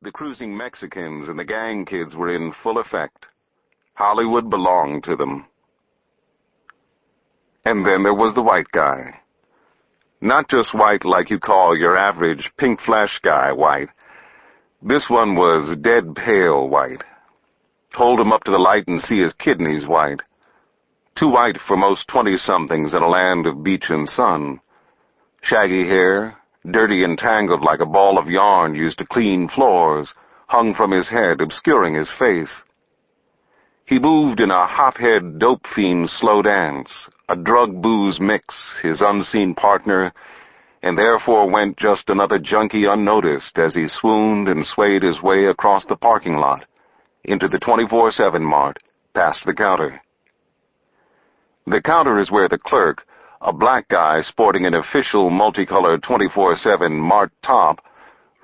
The cruising Mexicans and the gang kids were in full effect. Hollywood belonged to them. And then there was the white guy. Not just white like you call your average pink flesh guy white. This one was dead pale white. Hold him up to the light and see his kidneys white. Too white for most 20-somethings in a land of beach and sun. Shaggy hair, dirty and tangled like a ball of yarn used to clean floors, hung from his head, obscuring his face. He moved in a hophead dope fiend slow dance, a drug-booze mix, his unseen partner, and therefore went just another junkie unnoticed as he swooned and swayed his way across the parking lot, into the 24/7 mart, past the counter. The counter is where the clerk, a black guy sporting an official multicolored 24/7 mart top,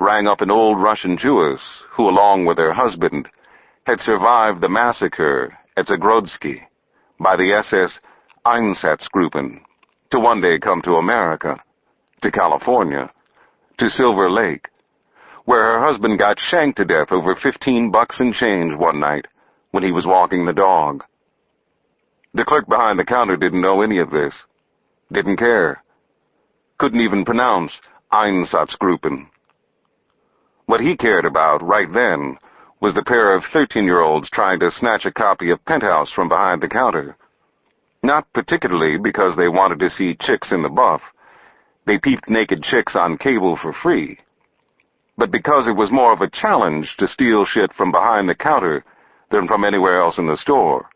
rang up an old Russian Jewess who, along with her husband, had survived the massacre at Zagrodsky by the SS Einsatzgruppen, to one day come to America, to California, to Silver Lake, where her husband got shanked to death over $15 and change one night when he was walking the dog. The clerk behind the counter didn't know any of this. Didn't care. Couldn't even pronounce Einsatzgruppen. What he cared about right then was the pair of 13-year-olds trying to snatch a copy of Penthouse from behind the counter. Not particularly because they wanted to see chicks in the buff. They peeped naked chicks on cable for free. But because it was more of a challenge to steal shit from behind the counter than from anywhere else in the store.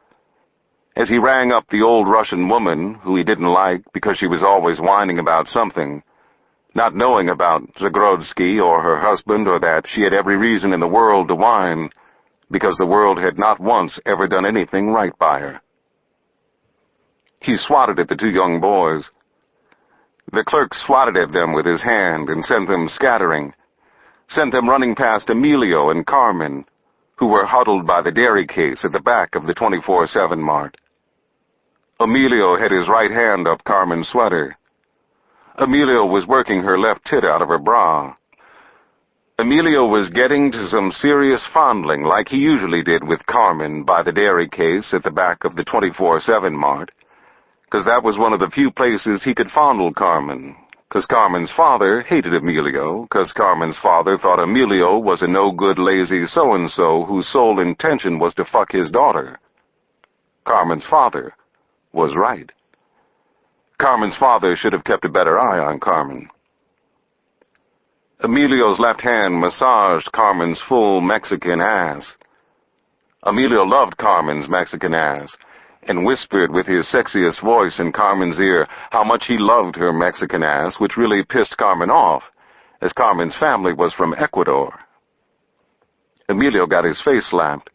As he rang up the old Russian woman, who he didn't like because she was always whining about something, not knowing about Zagrodsky or her husband, or that she had every reason in the world to whine, because the world had not once ever done anything right by her. He swatted at the two young boys. The clerk swatted at them with his hand and sent them scattering, sent them running past Emilio and Carmen, who were huddled by the dairy case at the back of the 24/7 mart. Emilio had his right hand up Carmen's sweater. Emilio was working her left tit out of her bra. Emilio was getting to some serious fondling like he usually did with Carmen by the dairy case at the back of the 24/7 mart, because that was one of the few places he could fondle Carmen, because Carmen's father hated Emilio, because Carmen's father thought Emilio was a no-good, lazy so-and-so whose sole intention was to fuck his daughter. Carmen's father was right. Carmen's father should have kept a better eye on Carmen. Emilio's left hand massaged Carmen's full Mexican ass. Emilio loved Carmen's Mexican ass, and whispered with his sexiest voice in Carmen's ear how much he loved her Mexican ass, which really pissed Carmen off, as Carmen's family was from Ecuador. Emilio got his face slapped.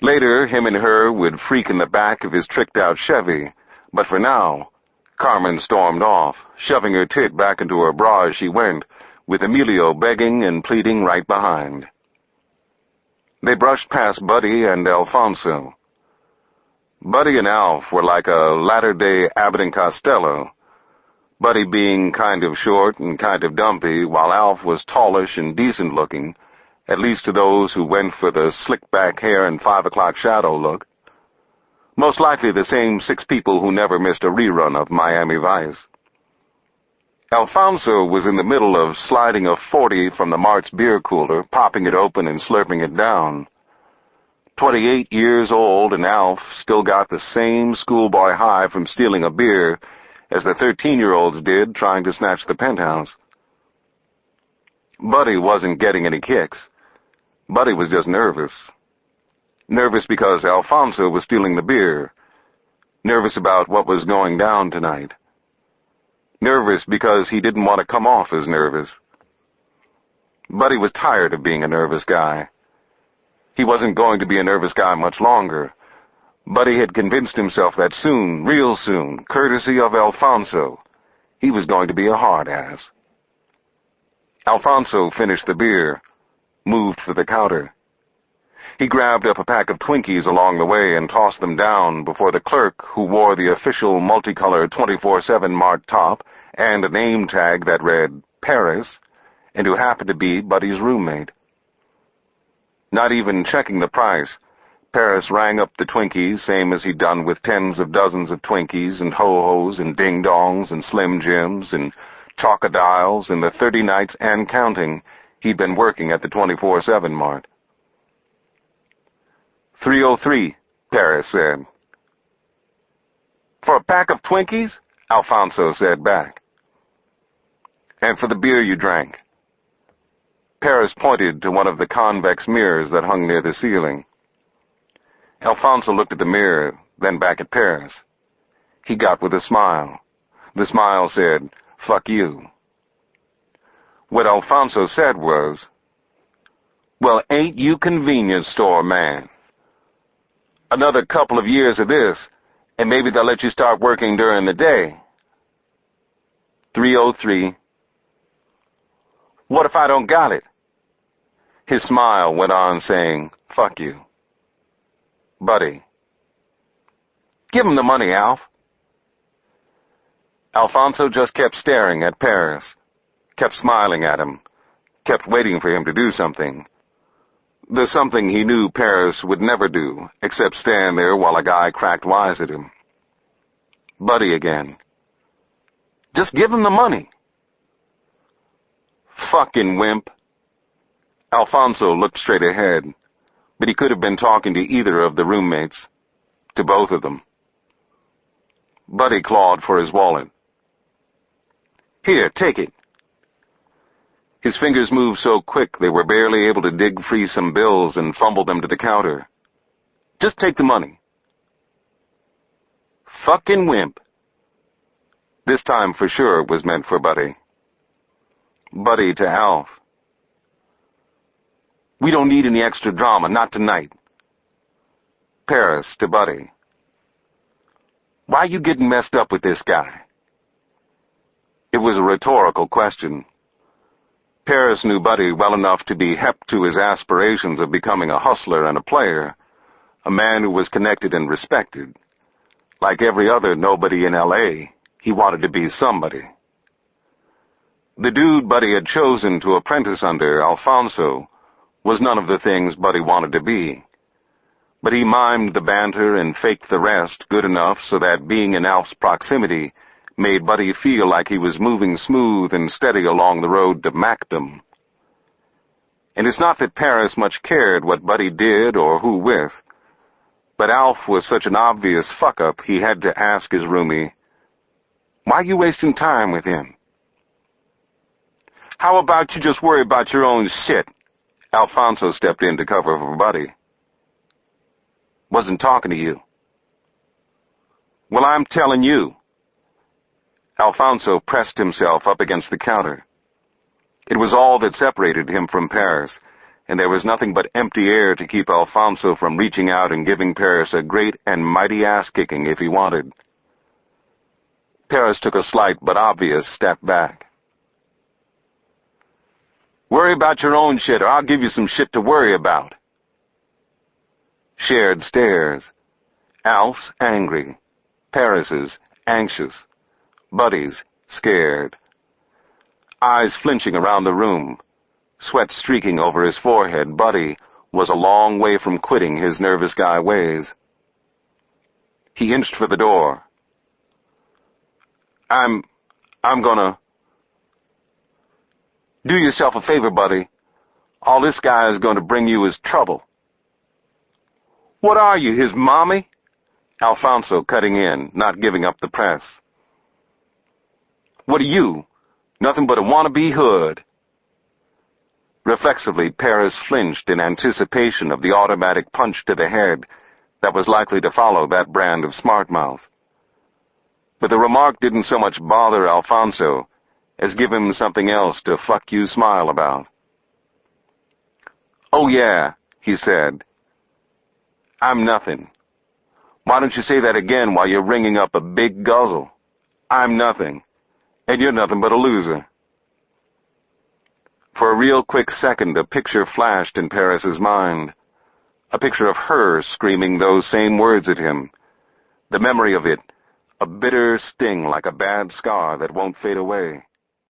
Later, him and her would freak in the back of his tricked-out Chevy, but for now, Carmen stormed off, shoving her tit back into her bra as she went, with Emilio begging and pleading right behind. They brushed past Buddy and Alfonso. Buddy and Alf were like a latter-day Abbott and Costello, Buddy being kind of short and kind of dumpy, while Alf was tallish and decent-looking, at least to those who went for the slick-back hair and 5 o'clock shadow look. Most likely the same 6 people who never missed a rerun of Miami Vice. Alfonso was in the middle of sliding a 40 from the Mart's beer cooler, popping it open and slurping it down. 28 years old, and Alf still got the same schoolboy high from stealing a beer as the 13-year-olds did trying to snatch the Penthouse. Buddy wasn't getting any kicks. Buddy was just nervous. Nervous because Alfonso was stealing the beer. Nervous about what was going down tonight. Nervous because he didn't want to come off as nervous. Buddy was tired of being a nervous guy. He wasn't going to be a nervous guy much longer. Buddy had convinced himself that soon, real soon, courtesy of Alfonso, he was going to be a hard ass. Alfonso finished the beer, moved for the counter. He grabbed up a pack of Twinkies along the way and tossed them down before the clerk, who wore the official multicolored 24/7 Mart top and a name tag that read Paris, and who happened to be Buddy's roommate. Not even checking the price, Paris rang up the Twinkies, same as he'd done with tens of dozens of Twinkies and Ho-Hos and Ding-Dongs and Slim Jims and Chocodiles in the 30 nights and counting he'd been working at the 24/7 mart. 303, Paris said. For a pack of Twinkies? Alfonso said back. And for the beer you drank. Paris pointed to one of the convex mirrors that hung near the ceiling. Alfonso looked at the mirror, then back at Paris. He got with a smile. The smile said, "Fuck you." What Alfonso said was, "Well, ain't you convenience store man? Another couple of years of this, and maybe they'll let you start working during the day." 303. What if I don't got it? His smile went on saying, "Fuck you." Buddy. Give him the money, Alf. Alfonso just kept staring at Paris, kept smiling at him, kept waiting for him to do something. The something he knew Paris would never do, except stand there while a guy cracked wise at him. Buddy again. Just give him the money. Fucking wimp. Alfonso looked straight ahead, but he could have been talking to either of the roommates, to both of them. Buddy clawed for his wallet. Here, take it. His fingers moved so quick they were barely able to dig free some bills and fumble them to the counter. Just take the money. Fucking wimp. This time for sure was meant for Buddy. Buddy to Alf. We don't need any extra drama, not tonight. Paris to Buddy. Why are you getting messed up with this guy? It was a rhetorical question. Paris knew Buddy well enough to be hep to his aspirations of becoming a hustler and a player, a man who was connected and respected. Like every other nobody in L.A., he wanted to be somebody. The dude Buddy had chosen to apprentice under, Alfonso, was none of the things Buddy wanted to be. But he mimed the banter and faked the rest good enough so that being in Alf's proximity made Buddy feel like he was moving smooth and steady along the road to Macdom. And it's not that Paris much cared what Buddy did or who with, but Alf was such an obvious fuck-up he had to ask his roomie, why are you wasting time with him? How about you just worry about your own shit? Alfonso stepped in to cover for Buddy. Wasn't talking to you. Well, I'm telling you. Alfonso pressed himself up against the counter. It was all that separated him from Paris, and there was nothing but empty air to keep Alfonso from reaching out and giving Paris a great and mighty ass-kicking if he wanted. Paris took a slight but obvious step back. Worry about your own shit, or I'll give you some shit to worry about. Shared stares. Alf's angry. Paris's anxious. Buddy's scared. Eyes flinching around the room. Sweat streaking over his forehead. Buddy was a long way from quitting his nervous guy ways. He inched for the door. I'm gonna... Do yourself a favor, Buddy. All this guy is going to bring you is trouble. What are you, his mommy? Alfonso cutting in, not giving up the press. What are you? Nothing but a wannabe hood. Reflexively, Paris flinched in anticipation of the automatic punch to the head that was likely to follow that brand of smart mouth. But the remark didn't so much bother Alfonso as give him something else to fuck you smile about. Oh yeah, he said. I'm nothing. Why don't you say that again while you're ringing up a big guzzle? I'm nothing, and you're nothing but a loser. For a real quick second, a picture flashed in Paris's mind. A picture of her screaming those same words at him. The memory of it, a bitter sting like a bad scar that won't fade away.